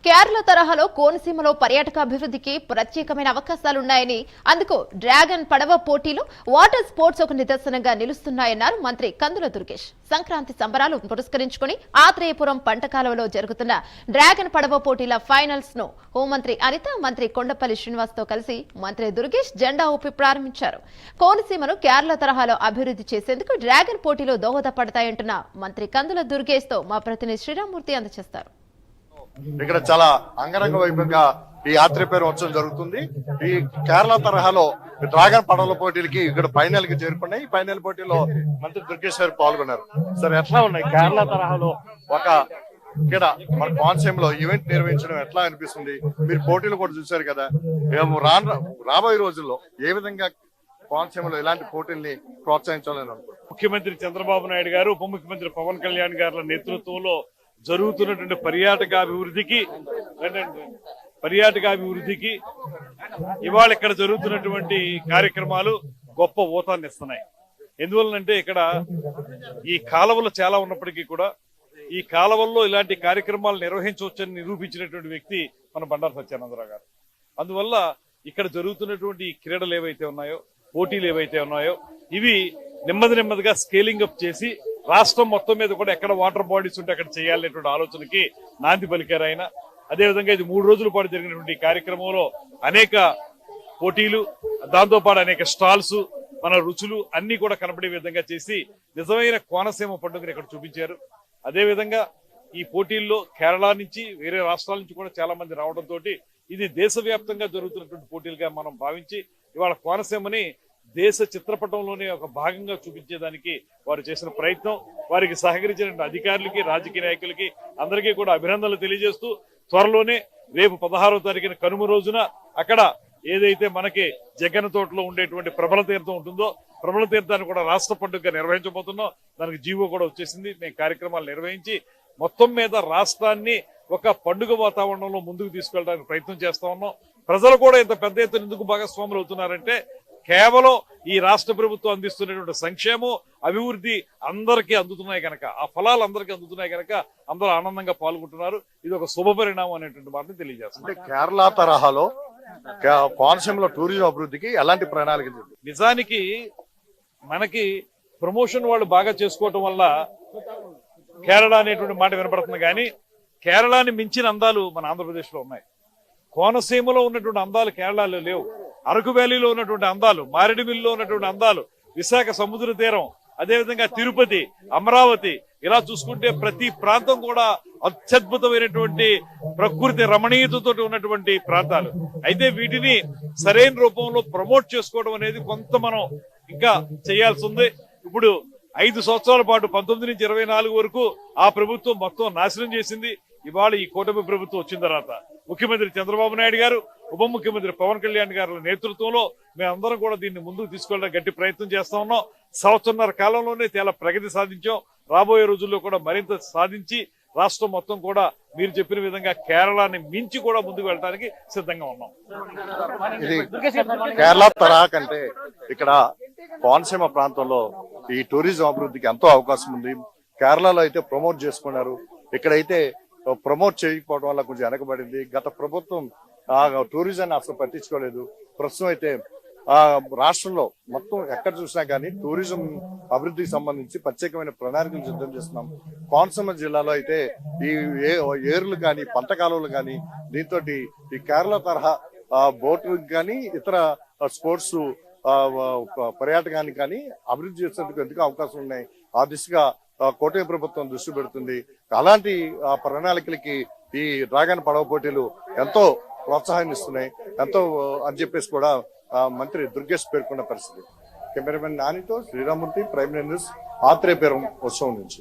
కేరళ తరహాలో కోనసీమలో పర్యాటక అభివృద్ధికి ప్రత్యేకమైన అవకాశాలున్నాయని, అందుకు డ్రాగన్ పడవ పోటీలు వాటర్ స్పోర్ట్స్ ఒక నిదర్శనంగా నిలుస్తున్నాయన్నారు మంత్రి కందుల దుర్గేష్. సంక్రాంతి సంబరాలు పురస్కరించుకుని ఆత్రేయపురం పంటకాలంలో జరుగుతున్న డ్రాగన్ పడవ పోటీల ఫైనల్స్ ను హోంమంత్రి అనిత, మంత్రి కొండపల్లి శ్రీనివాస్ తో కలిసి మంత్రి దుర్గేష్ జెండా ఊపి ప్రారంభించారు. కోనసీమను కేరళ తరహాలో అభివృద్ధి చేసేందుకు డ్రాగన్ పోటీలు దోహదపడతాయంటున్న మంత్రి కందుల దుర్గేష్ తో మా ప్రతినిధి శ్రీరామూర్తి అందజేస్తారు. ఇక్కడ చాలా అంగరంగ వైభవంగా ఈ ఆత్రేయపురం ఉత్సవం జరుగుతుంది. ఈ కేరళ తరహాలో డ్రాగన్ పడవల పోటీలకి ఇక్కడ ఫైనల్ కి చేరుకున్నాయి. ఈ ఫైనల్ పోటీలో మంత్రి దుర్గేష్ గారు పాల్గొన్నారు. సరే, ఎట్లా ఉన్నాయి కేరళ తరహాలో ఒక ఇక్కడ మన కోనసీమలో ఈవెంట్ నిర్వహించడం ఎట్లా అనిపిస్తుంది? మీరు పోటీలు కూడా చూశారు కదా. రాబోయే రోజుల్లో ఏ విధంగా కోనసీమలో ఇలాంటి పోటీల్ని ప్రోత్సహించాలని అనుకుంటున్నారు? ముఖ్యమంత్రి చంద్రబాబు నాయుడు గారు, ఉప ముఖ్యమంత్రి పవన్ కళ్యాణ్ గారి నేతృత్వంలో జరుగుతున్నటువంటి పర్యాటకాభివృద్ధికి ఇవాళ ఇక్కడ జరుగుతున్నటువంటి కార్యక్రమాలు గొప్ప ఊతాన్ని ఇస్తున్నాయి. ఎందువల్లంటే ఇక్కడ ఈ కాలువలు చాలా ఉన్నప్పటికీ కూడా ఈ కాలువల్లో ఇలాంటి కార్యక్రమాలు నిర్వహించవచ్చని నిరూపించినటువంటి వ్యక్తి మన బండారు సత్యానందరావు గారు. అందువల్ల ఇక్కడ జరుగుతున్నటువంటి క్రీడలు ఏవైతే ఉన్నాయో, పోటీలు ఏవైతే ఉన్నాయో, ఇవి నెమ్మదిగా స్కేలింగ్ అప్ చేసి రాష్ట్రం మొత్తం మీద కూడా ఎక్కడ వాటర్ బాడీస్ ఉంటే అక్కడ చేయాలనేటువంటి ఆలోచనకి నాంది పలికారు ఆయన. అదేవిధంగా ఇది 3 రోజుల పాటు జరిగినటువంటి కార్యక్రమంలో అనేక పోటీలు, దాంతోపాటు అనేక స్టాల్స్, మన రుచులు అన్ని కూడా కనపడే విధంగా చేసి నిజమైన కోనసీమ పండుగను ఇక్కడ చూపించారు. అదేవిధంగా ఈ పోటీల్లో కేరళ నుంచి, వేరే రాష్ట్రాల నుంచి కూడా చాలా మంది రావడంతో ఇది దేశవ్యాప్తంగా జరుగుతున్నటువంటి పోటీలుగా మనం భావించి ఇవాళ కోనసీమని దేశ చిత్రపటంలోనే ఒక భాగంగా చూపించేదానికి వారు చేసిన ప్రయత్నం, వారికి సహకరించిన అధికారులకి, రాజకీయ నాయకులకి అందరికీ కూడా అభినందనలు తెలియజేస్తూ త్వరలోనే రేపు 16వ తారీఖున కనుమ రోజున అక్కడ ఏదైతే మనకి జగన్ తోటలో ఉండేటువంటి ప్రబల తీర్థం ఉంటుందో, ప్రబల తీర్థాన్ని కూడా రాష్ట్ర పండుగగా నిర్వహించబోతున్నాం. దానికి జీవో కూడా వచ్చేసింది. మేము కార్యక్రమాలు నిర్వహించి మొత్తం మీద రాష్ట్రాన్ని ఒక పండుగ వాతావరణంలో ముందుకు తీసుకెళ్ళడానికి ప్రయత్నం చేస్తా ఉన్నాం. ప్రజలు కూడా ఇంత పెద్ద ఎత్తున ఎందుకు భాగస్వాములు అవుతున్నారంటే కేవలం ఈ రాష్ట్ర ప్రభుత్వం అందిస్తున్నటువంటి సంక్షేమం, అభివృద్ధి అందరికీ అందుతున్నాయి కనుక, ఆ ఫలాలు అందరికీ అందుతున్నాయి కనుక అందరూ ఆనందంగా పాల్గొంటున్నారు. ఇది ఒక శుభ పరిణామం అనేటువంటి మాటని తెలియజేస్తుంది. కేరళ తరహాలో కోనసీమలో టూరిజం అభివృద్ధికి ఎలాంటి ప్రణాళిక? నిజానికి మనకి ప్రమోషన్ వాళ్ళు బాగా చేసుకోవటం వల్ల కేరళ అనేటువంటి మాట వినపడుతుంది. కానీ కేరళని మించిన అందాలు మన ఆంధ్రప్రదేశ్ లో ఉన్నాయి. కోనసీమలో ఉన్నటువంటి అందాలు కేరళలో లేవు. అరకు వ్యాలీలో ఉన్నటువంటి అందాలు, మారేడుమిల్లిలో ఉన్నటువంటి అందాలు, విశాఖ సముద్ర తీరం, అదేవిధంగా తిరుపతి, అమరావతి, ఇలా చూసుకుంటే ప్రతి ప్రాంతం కూడా అత్యద్భుతమైనటువంటి ప్రకృతి రమణీయతతో ఉన్నటువంటి ప్రాంతాలు. అయితే వీటిని సరైన రూపంలో ప్రమోట్ చేసుకోవడం అనేది కొంత మనం ఇంకా చేయాల్సి ఉంది. ఇప్పుడు 5 సంవత్సరాల పాటు 19 నుంచి 24 వరకు ఆ ప్రభుత్వం మొత్తం నాశనం చేసింది. ఇవాళ ఈ కూటమి ప్రభుత్వం వచ్చిన తర్వాత ముఖ్యమంత్రి చంద్రబాబు నాయుడు గారు, ఉప ముఖ్యమంత్రి పవన్ కళ్యాణ్ గారి నేతృత్వంలో మేమందరం కూడా దీన్ని ముందుకు తీసుకెళ్ళడానికి గట్టి ప్రయత్నం చేస్తా ఉన్నాం. 1.5 సంవత్సరాల కాలంలోనే చాలా ప్రగతి సాధించాం. రాబోయే రోజుల్లో కూడా మరింత సాధించి రాష్ట్రం మొత్తం కూడా మీరు చెప్పిన విధంగా కేరళని మించి కూడా ముందుకు వెళ్ళడానికి సిద్ధంగా ఉన్నాం. ఇది కేరళ తరహా కంటే ఇక్కడ కోనసీమ ప్రాంతంలో ఈ టూరిజం అభివృద్ధికి ఎంతో అవకాశం ఉంది. కేరళలో అయితే ప్రమోట్ చేసుకున్నారు, ఇక్కడైతే ప్రమోట్ చేయకపోవడం వల్ల కొంచెం వెనకబడింది. గత ప్రభుత్వం టూరిజాన్ని అసలు పట్టించుకోలేదు. ప్రస్తుతం అయితే రాష్ట్రంలో మొత్తం ఎక్కడ చూసినా కానీ టూరిజం అభివృద్ధికి సంబంధించి ప్రత్యేకమైన ప్రణాళికలు సిద్ధం చేస్తున్నాం. కోనసీమ జిల్లాలో అయితే ఈ ఏర్లు కానీ, పంట కాలువలు కానీ, దీంతో ఈ కేరళ తరహా బోట్లు కానీ, ఇతర స్పోర్ట్స్ పర్యాటకానికి కానీ అభివృద్ధి చేసేందుకు ఎందుకు అవకాశం ఉన్నాయి. ఆ దిశగా కూటమి ప్రభుత్వం దృష్టి పెడుతుంది. అలాంటి ప్రణాళికలకి ఈ డ్రాగన్ పడవ పోటీలు ఎంతో ప్రోత్సాహాన్ని ఇస్తున్నాయి, ఎంతో అని చెప్పేసి కూడా మంత్రి దుర్గేష్ పేర్కొన్న పరిస్థితి. కెమెరామెన్ నానితో శ్రీరామూర్తి, ప్రైమ్ న్యూస్, ఆత్రేయపురం ఉత్సవం నుంచి.